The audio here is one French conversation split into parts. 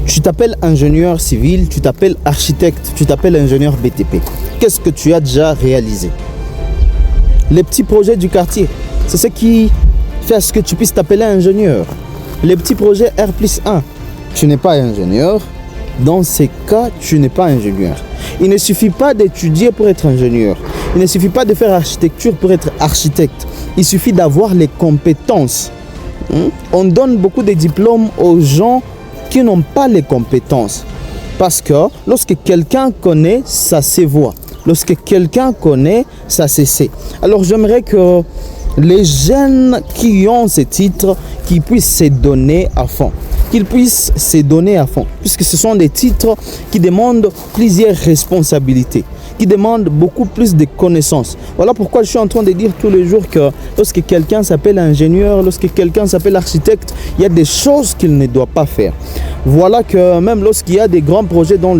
Tu t'appelles ingénieur civil, tu t'appelles architecte, tu t'appelles ingénieur BTP. Qu'est-ce que tu as déjà réalisé? Les petits projets du quartier, c'est ce qui fait à ce que tu puisses t'appeler ingénieur. Les petits projets R+1, tu n'es pas ingénieur. Dans ces cas, tu n'es pas ingénieur. Il ne suffit pas d'étudier pour être ingénieur. Il ne suffit pas de faire architecture pour être architecte. Il suffit d'avoir les compétences. On donne beaucoup de diplômes aux gens qui n'ont pas les compétences. Parce que lorsque quelqu'un connaît, ça se voit. Lorsque quelqu'un connaît, ça se sait. Alors j'aimerais que les jeunes qui ont ces titres, qui puissent se donner à fond. Qu'ils puissent se donner à fond. Puisque ce sont des titres qui demandent plusieurs responsabilités, qui demandent beaucoup plus de connaissances. Voilà pourquoi je suis en train de dire tous les jours que lorsque quelqu'un s'appelle ingénieur, lorsque quelqu'un s'appelle architecte, il y a des choses qu'il ne doit pas faire. Voilà que même lorsqu'il y a des grands projets dans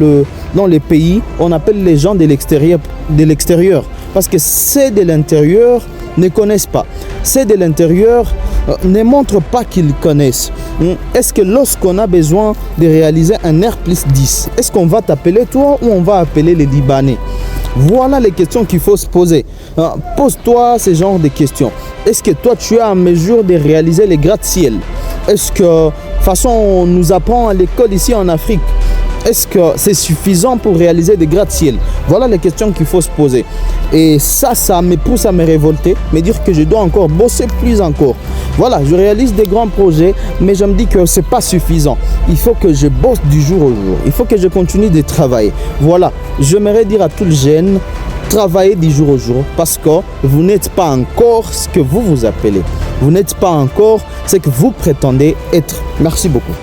les pays, on appelle les gens de l'extérieur. Parce que ceux de l'intérieur ne connaissent pas. Ceux de l'intérieur ne montrent pas qu'ils connaissent. Est-ce que lorsqu'on a besoin de réaliser un R+10, est-ce qu'on va t'appeler toi ou on va appeler les Libanais? Voilà les questions qu'il faut se poser. Pose-toi ce genre de questions. Est-ce que toi tu es en mesure de réaliser les gratte-ciel? Est-ce que, de toute façon, on nous apprend à l'école ici en Afrique, est-ce que c'est suffisant pour réaliser des gratte-ciel? Voilà les questions qu'il faut se poser. Et ça me pousse à me révolter, me dire que je dois encore bosser plus encore. Voilà, je réalise des grands projets, mais je me dis que ce n'est pas suffisant. Il faut que je bosse du jour au jour. Il faut que je continue de travailler. Voilà, j'aimerais dire à tous les jeunes, travaillez du jour au jour parce que vous n'êtes pas encore ce que vous vous appelez. Vous n'êtes pas encore ce que vous prétendez être. Merci beaucoup.